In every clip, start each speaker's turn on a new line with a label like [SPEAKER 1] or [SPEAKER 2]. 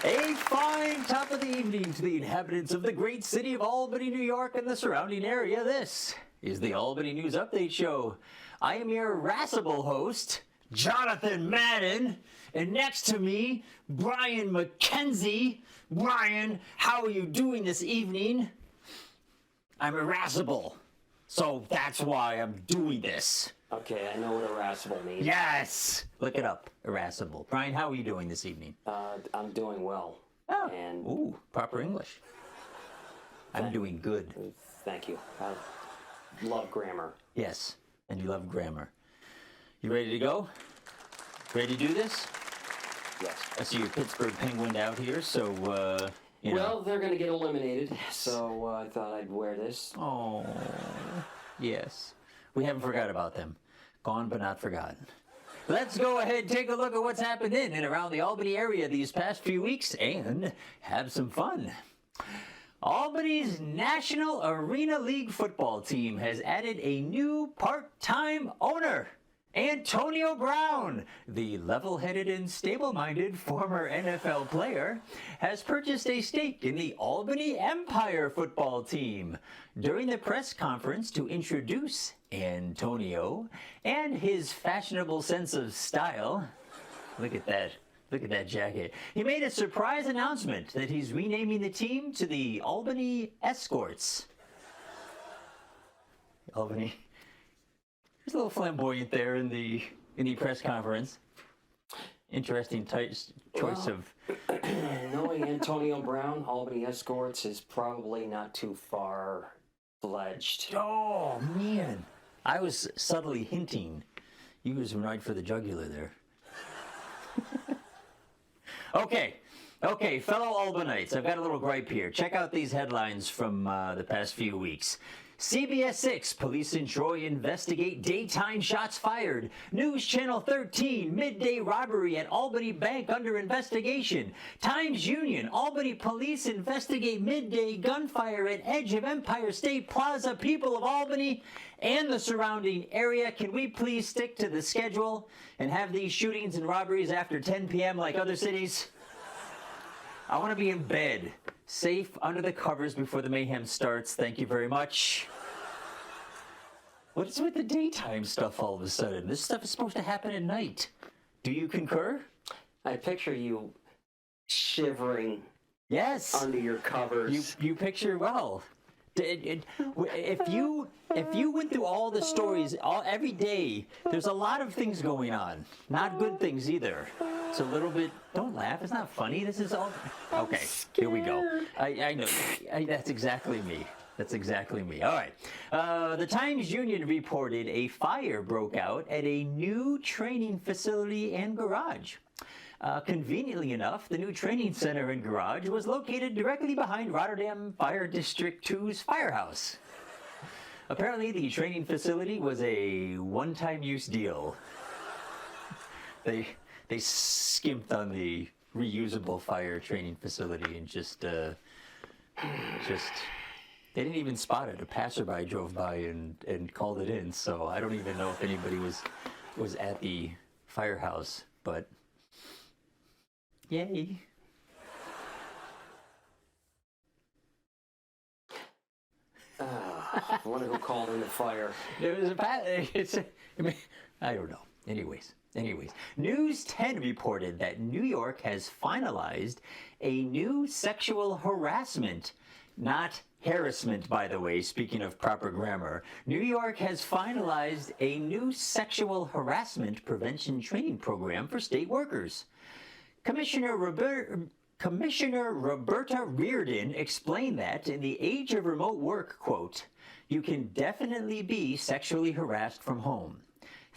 [SPEAKER 1] A fine top of the evening to the inhabitants of the great city of Albany, New York, and the surrounding area. This is the Albany News Update Show. I am your irascible host, Jonathan Madden, and next to me, Brian McKenzie. Brian, how are you doing this evening? I'm irascible, so that's why I'm doing this.
[SPEAKER 2] Okay, I know what irascible means.
[SPEAKER 1] Yes! Look it up, irascible. Brian, how are you doing this evening?
[SPEAKER 2] I'm doing well.
[SPEAKER 1] Oh,
[SPEAKER 2] And
[SPEAKER 1] ooh, proper English. I'm doing good.
[SPEAKER 2] thank you. I love grammar.
[SPEAKER 1] Yes, and you love grammar. You ready to go? Ready to do this?
[SPEAKER 2] Yes.
[SPEAKER 1] I see your Pittsburgh Penguin out here, so, you know.
[SPEAKER 2] Well, they're going to get eliminated, so I thought I'd wear this.
[SPEAKER 1] Oh, yes. We haven't forgot about them. Gone but not forgotten. Let's go ahead and take a look at what's happened in and around the Albany area these past few weeks and have some fun. Albany's National Arena League football team has added a new part-time owner. Antonio Brown, the level-headed and stable-minded former NFL player, has purchased a stake in the Albany Empire football team. During the press conference to introduce Antonio and his fashionable sense of style, look at that jacket, he made a surprise announcement that he's renaming the team to the Albany Escorts. Albany. There's a little flamboyant there in the press conference. Interesting choice of.
[SPEAKER 2] Knowing Antonio Brown, Albany Escorts is probably not too far-fledged.
[SPEAKER 1] Oh man, I was subtly hinting. You was right for the jugular there. Okay, fellow Albanites, I've got a little gripe here. Check out these headlines from the past few weeks. CBS 6, police in Troy investigate daytime shots fired. News Channel 13, midday robbery at Albany Bank under investigation. Times Union, Albany police investigate midday gunfire at edge of Empire State Plaza. People of Albany and the surrounding area, can we please stick to the schedule and have these shootings and robberies after 10 p.m. like other cities? I want to be in bed, safe under the covers before the mayhem starts. Thank you very much. What is with the daytime stuff all of a sudden? This stuff is supposed to happen at night. Do you concur?
[SPEAKER 2] I picture you shivering
[SPEAKER 1] Yes.
[SPEAKER 2] under your covers.
[SPEAKER 1] You picture well. If you went through all the stories every day, there's a lot of things going on. Not good things either. It's a little bit. Don't laugh. It's not funny. This is all. Okay. Here we go. I know. That's exactly me. That's exactly me. All right. The Times Union reported a fire broke out at a new training facility and garage. Conveniently enough, the new training center and garage was located directly behind Rotterdam Fire District 2's firehouse. Apparently, the training facility was a one-time use deal. They skimped on the reusable fire training facility and just they didn't even spot it. A passerby drove by and called it in, so I don't even know if anybody was at the firehouse, but yay.
[SPEAKER 2] I wonder who called in the fire.
[SPEAKER 1] There was I don't know. Anyways, News 10 reported that New York has finalized a new sexual harassment, not harassment, by the way, speaking of proper grammar. New York has finalized a new sexual harassment prevention training program for state workers. Commissioner Roberta Reardon explained that in the age of remote work, quote, you can definitely be sexually harassed from home.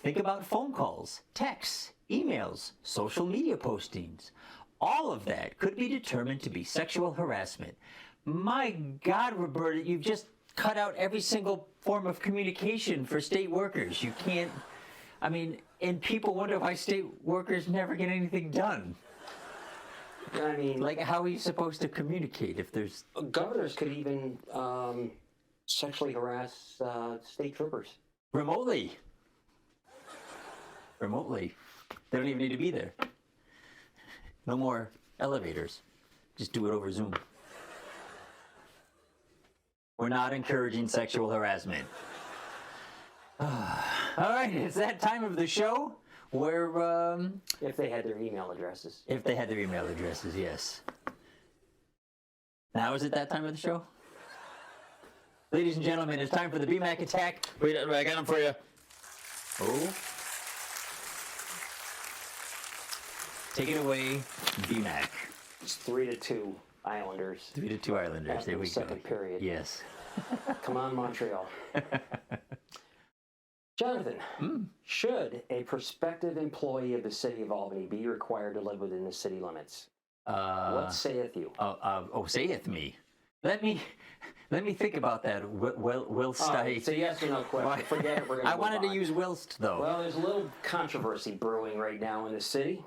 [SPEAKER 1] Think about phone calls, texts, emails, social media postings. All of that could be determined to be sexual harassment. My God, Roberta, you've just cut out every single form of communication for state workers. You can't, and people wonder why state workers never get anything done.
[SPEAKER 2] I mean,
[SPEAKER 1] Like, how are you supposed to communicate if there's...
[SPEAKER 2] governors could even sexually harass state troopers.
[SPEAKER 1] Remotely. Remotely. They don't even need to be there. No more elevators. Just do it over Zoom. We're not encouraging sexual harassment. All right, it's that time of the show where,
[SPEAKER 2] If they had their email addresses.
[SPEAKER 1] if they had their email addresses, yes. Now is it that time of the show? Ladies and gentlemen, it's time for the BMac attack. Wait, I got them for you. Oh. Take it away, BMac.
[SPEAKER 2] It's 3-2 Islanders.
[SPEAKER 1] 3-2 Islanders.
[SPEAKER 2] After
[SPEAKER 1] There we
[SPEAKER 2] the
[SPEAKER 1] go.
[SPEAKER 2] second period.
[SPEAKER 1] Yes.
[SPEAKER 2] Come on, Montreal. Jonathan, should a prospective employee of the city of Albany be required to live within the city limits? What saith you?
[SPEAKER 1] Saith me. Let me think about that. Whilst
[SPEAKER 2] It's a yes or no question. Forget it. We're gonna
[SPEAKER 1] I
[SPEAKER 2] move
[SPEAKER 1] wanted to
[SPEAKER 2] on.
[SPEAKER 1] use whilst though.
[SPEAKER 2] Well, there's a little controversy brewing right now in the city,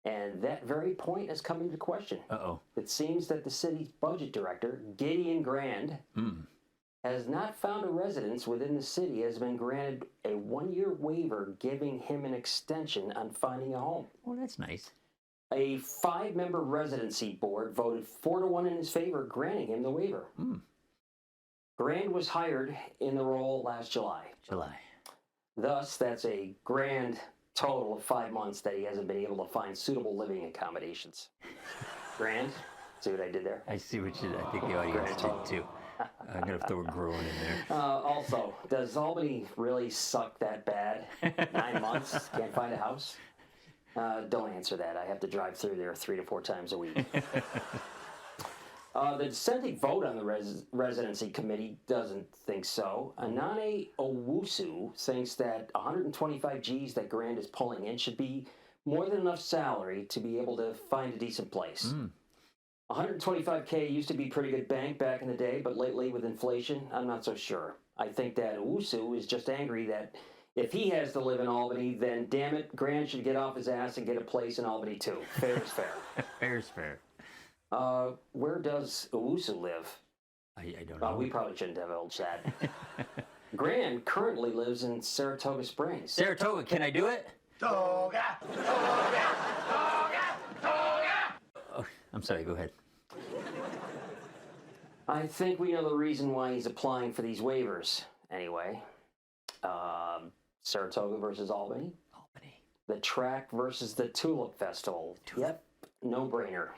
[SPEAKER 2] and that very point is coming to question.
[SPEAKER 1] Uh-oh.
[SPEAKER 2] It seems that the city's budget director, Gideon Grand, has not found a residence within the city, has been granted a 1-year waiver giving him an extension on finding a home.
[SPEAKER 1] Well, that's nice.
[SPEAKER 2] A 5-member residency board voted 4-1 in his favor, granting him the waiver. Grand was hired in the role last July. Thus, that's a grand total of 5 months that he hasn't been able to find suitable living accommodations. Grand? See what I did there?
[SPEAKER 1] I see what you did. I think the audience did too. I'm going to throw a groan in there.
[SPEAKER 2] Also, does Albany really suck that bad? 9 months? Can't find a house? Don't answer that. I have to drive through there 3 to 4 times a week. The dissenting vote on the residency committee doesn't think so. Anane Owusu thinks that 125 G's that Grand is pulling in should be more than enough salary to be able to find a decent place. 125K used to be pretty good bank back in the day, but lately with inflation, I'm not so sure. I think that Owusu is just angry that if he has to live in Albany, then damn it, Grand should get off his ass and get a place in Albany too. Fair is fair.
[SPEAKER 1] Fair is fair.
[SPEAKER 2] Where does Owusu live?
[SPEAKER 1] I don't know.
[SPEAKER 2] We probably shouldn't divulge that. Grand currently lives in Saratoga Springs.
[SPEAKER 1] Saratoga, can I do it?
[SPEAKER 3] Toga, toga, toga, toga.
[SPEAKER 1] Oh, I'm sorry, go ahead.
[SPEAKER 2] I think we know the reason why he's applying for these waivers. Anyway, Saratoga versus Albany. The track versus the Tulip Festival. Yep, no-brainer.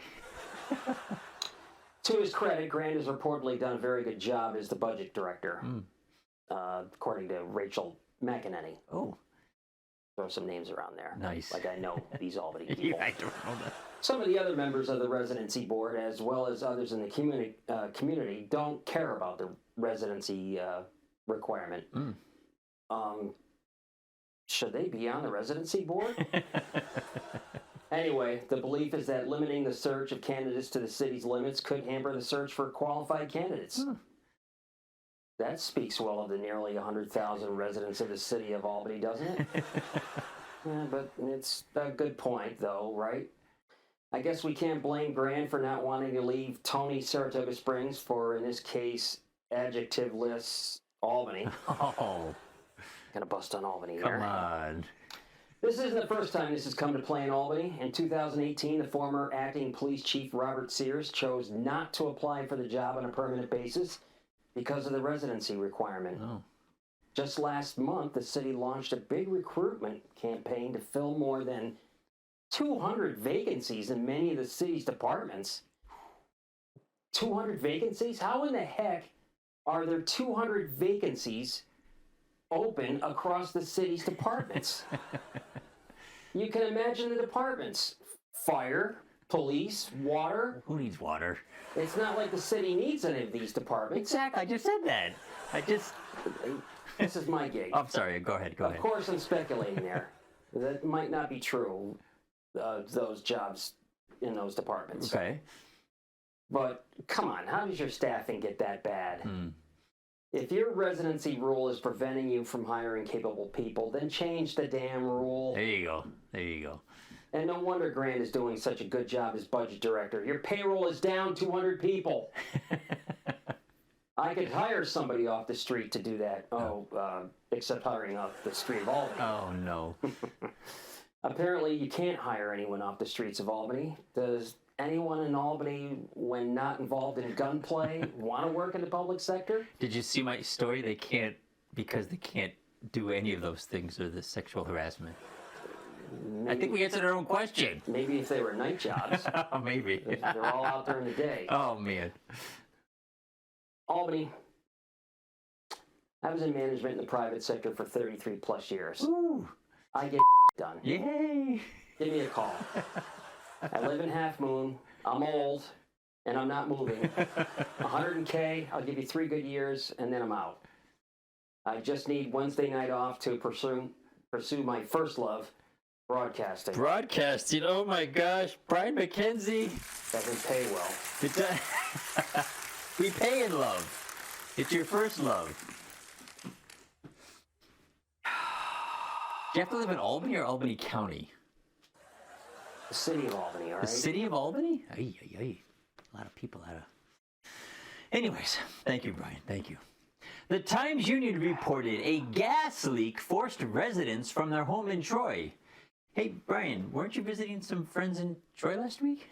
[SPEAKER 2] To his credit, Grand has reportedly done a very good job as the budget director, according to Rachel McEnany.
[SPEAKER 1] Oh.
[SPEAKER 2] Throw some names around there.
[SPEAKER 1] Nice.
[SPEAKER 2] Like I know these Albany people.
[SPEAKER 1] I don't know that.
[SPEAKER 2] Some of the other members of the residency board, as well as others in the community, don't care about the residency requirement. Should they be on the residency board? Anyway, the belief is that limiting the search of candidates to the city's limits could hamper the search for qualified candidates. That speaks well of the nearly 100,000 residents of the city of Albany, doesn't it? Yeah, but it's a good point, though, right? I guess we can't blame Grand for not wanting to leave Tony Saratoga Springs for, in this case, adjectiveless Albany.
[SPEAKER 1] Oh.
[SPEAKER 2] Gonna bust on Albany here.
[SPEAKER 1] Come on.
[SPEAKER 2] This isn't the first time this has come to play in Albany. In 2018, the former acting police chief Robert Sears chose not to apply for the job on a permanent basis because of the residency requirement.
[SPEAKER 1] Oh.
[SPEAKER 2] Just last month, the city launched a big recruitment campaign to fill more than 200 vacancies in many of the city's departments. 200 vacancies? How in the heck are there 200 vacancies open across the city's departments? You can imagine the departments. Fire, police, water.
[SPEAKER 1] Who needs water?
[SPEAKER 2] It's not like the city needs any of these departments.
[SPEAKER 1] Exactly. I just said that.
[SPEAKER 2] This is my gig.
[SPEAKER 1] I'm sorry. Go ahead.
[SPEAKER 2] Of course I'm speculating there. That might not be true, those jobs in those departments.
[SPEAKER 1] Okay.
[SPEAKER 2] But come on, how does your staffing get that bad? If your residency rule is preventing you from hiring capable people, then change the damn rule.
[SPEAKER 1] There you go. There you go.
[SPEAKER 2] And no wonder Grant is doing such a good job as budget director. Your payroll is down 200 people. I could hire somebody off the street to do that. Except hiring off the street of Albany.
[SPEAKER 1] Oh, no.
[SPEAKER 2] Apparently, you can't hire anyone off the streets of Albany. Does anyone in Albany, when not involved in gunplay, want to work in the public sector?
[SPEAKER 1] Did you see my story? They can't, because they can't do any of those things or the sexual harassment. I think we answered our own question.
[SPEAKER 2] Maybe if they were night jobs.
[SPEAKER 1] Maybe.
[SPEAKER 2] They're all out there in the day.
[SPEAKER 1] Oh, man.
[SPEAKER 2] Albany. I was in management in the private sector for 33 plus years.
[SPEAKER 1] Ooh.
[SPEAKER 2] I get done.
[SPEAKER 1] Yay.
[SPEAKER 2] Give me a call. I live in Half Moon. I'm old, and I'm not moving. 100K, I'll give you 3 good years, and then I'm out. I just need Wednesday night off to pursue my first love, broadcasting.
[SPEAKER 1] Broadcasting. Oh, my gosh. Brian McKenzie.
[SPEAKER 2] Doesn't pay well.
[SPEAKER 1] It does. We pay in love. It's your first love. Do you have to live in Albany or Albany County?
[SPEAKER 2] The city of Albany, all right?
[SPEAKER 1] The city of Albany? Ay, ay, ay. A lot of people out of... Anyways, thank you, Brian. Thank you. The Times Union reported a gas leak forced residents from their home in Troy. Hey, Brian, weren't you visiting some friends in Troy last week?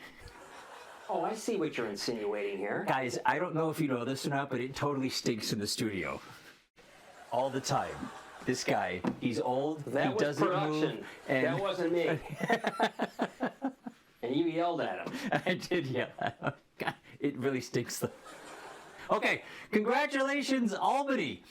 [SPEAKER 2] Oh, I see what you're insinuating here.
[SPEAKER 1] Guys, I don't know if you know this or not, but it totally stinks in the studio. All the time. This guy, he's old,
[SPEAKER 2] That
[SPEAKER 1] he
[SPEAKER 2] was
[SPEAKER 1] doesn't
[SPEAKER 2] production.
[SPEAKER 1] move. And
[SPEAKER 2] That wasn't me. And you yelled at him.
[SPEAKER 1] I did yell at him. God, it really stinks. Okay, congratulations, Albany.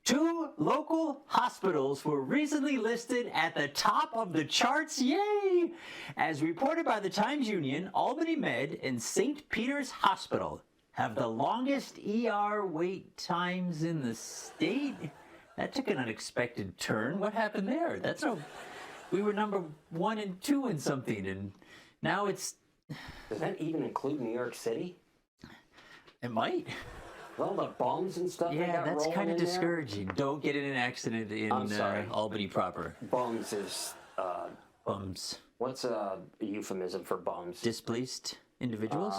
[SPEAKER 1] 2 local hospitals were recently listed at the top of the charts. Yay! As reported by the Times Union, Albany Med and St. Peter's Hospital have the longest ER wait times in the state. That took an unexpected turn. What happened there? We were number 1 and 2 in something, and now it's...
[SPEAKER 2] Does that even include New York City?
[SPEAKER 1] It might.
[SPEAKER 2] Well, the bums and stuff.
[SPEAKER 1] Yeah, that's kind of
[SPEAKER 2] in
[SPEAKER 1] discouraging. Don't get in an accident in Albany proper.
[SPEAKER 2] There. Bums is.
[SPEAKER 1] Bums.
[SPEAKER 2] What's a euphemism for bums?
[SPEAKER 1] Displaced individuals?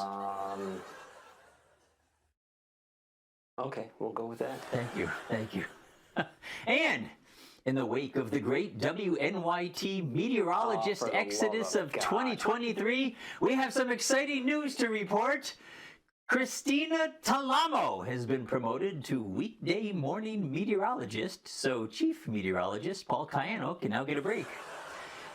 [SPEAKER 2] Okay, we'll go with that.
[SPEAKER 1] Thank you. Thank you. And in the wake of the great WNYT meteorologist exodus of 2023, we have some exciting news to report. Christina Talamo has been promoted to weekday morning meteorologist, so Chief Meteorologist Paul Cayano can now get a break.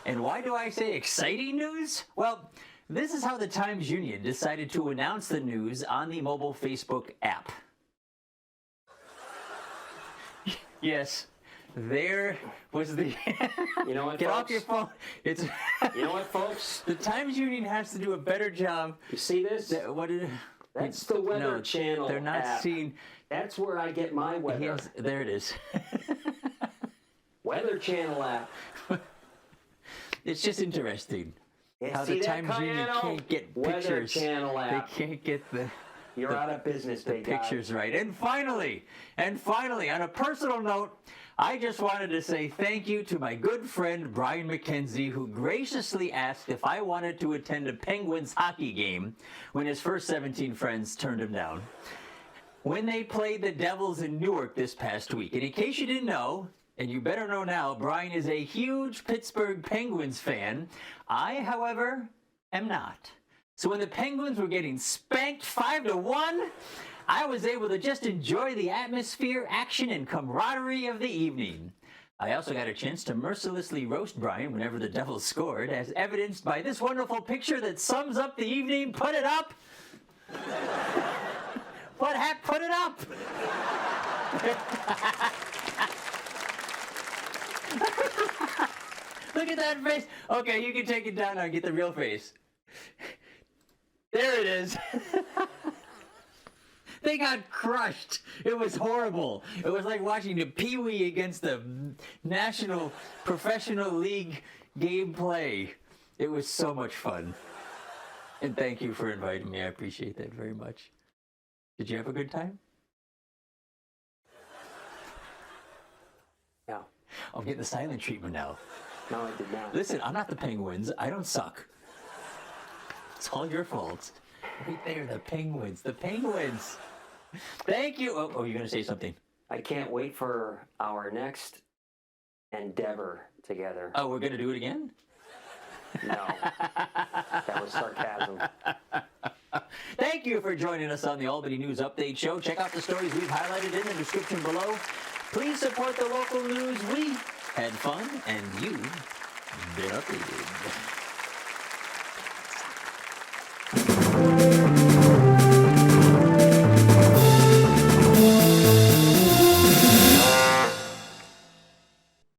[SPEAKER 1] And why do I say exciting news? Well, this is how the Times Union decided to announce the news on the mobile Facebook app. Yes, there was the...
[SPEAKER 2] You know what,
[SPEAKER 1] Get
[SPEAKER 2] folks?
[SPEAKER 1] off your phone. It's...
[SPEAKER 2] You know what, folks?
[SPEAKER 1] The Times Union has to do a better job.
[SPEAKER 2] You see this?
[SPEAKER 1] What did...
[SPEAKER 2] That's the Weather
[SPEAKER 1] No,
[SPEAKER 2] Channel
[SPEAKER 1] they're not
[SPEAKER 2] app.
[SPEAKER 1] seeing...
[SPEAKER 2] That's where I get my weather.
[SPEAKER 1] Yes, there it is.
[SPEAKER 2] Weather Channel app.
[SPEAKER 1] It's just interesting
[SPEAKER 2] Yeah,
[SPEAKER 1] how
[SPEAKER 2] see
[SPEAKER 1] the
[SPEAKER 2] that,
[SPEAKER 1] Times Union
[SPEAKER 2] Cayano?
[SPEAKER 1] can't get
[SPEAKER 2] Weather
[SPEAKER 1] pictures.
[SPEAKER 2] Channel app.
[SPEAKER 1] They can't get the
[SPEAKER 2] You're out of business, big guy.
[SPEAKER 1] pictures right. And finally, on a personal note, I just wanted to say thank you to my good friend Brian McKenzie, who graciously asked if I wanted to attend a Penguins hockey game when his first 17 friends turned him down. When they played the Devils in Newark this past week. And in case you didn't know, and you better know now, Brian is a huge Pittsburgh Penguins fan. I, however, am not. So when the Penguins were getting spanked 5-1, I was able to just enjoy the atmosphere, action, and camaraderie of the evening. I also got a chance to mercilessly roast Brian whenever the Devils scored, as evidenced by this wonderful picture that sums up the evening. Put it up! Put it up! Look at that face. Okay, you can take it down now and get the real face. There it is. They got crushed. It was horrible. It was like watching the Pee Wee against the National Professional League game play. It was so much fun. And thank you for inviting me. I appreciate that very much. Did you have a good time?
[SPEAKER 2] Yeah.
[SPEAKER 1] I'm getting the silent treatment now.
[SPEAKER 2] No, I did not.
[SPEAKER 1] Listen, I'm not the Penguins. I don't suck. It's all your fault. Right there, the Penguins. The Penguins. Thank you. Oh, you're going to say something.
[SPEAKER 2] I can't wait for our next endeavor together.
[SPEAKER 1] Oh, we're going to do it again?
[SPEAKER 2] No, that was sarcasm.
[SPEAKER 1] Thank you for joining us on the Albany News Update Show. Check out the stories we've highlighted in the description below. Please support the local news. We had fun, and you've been updated.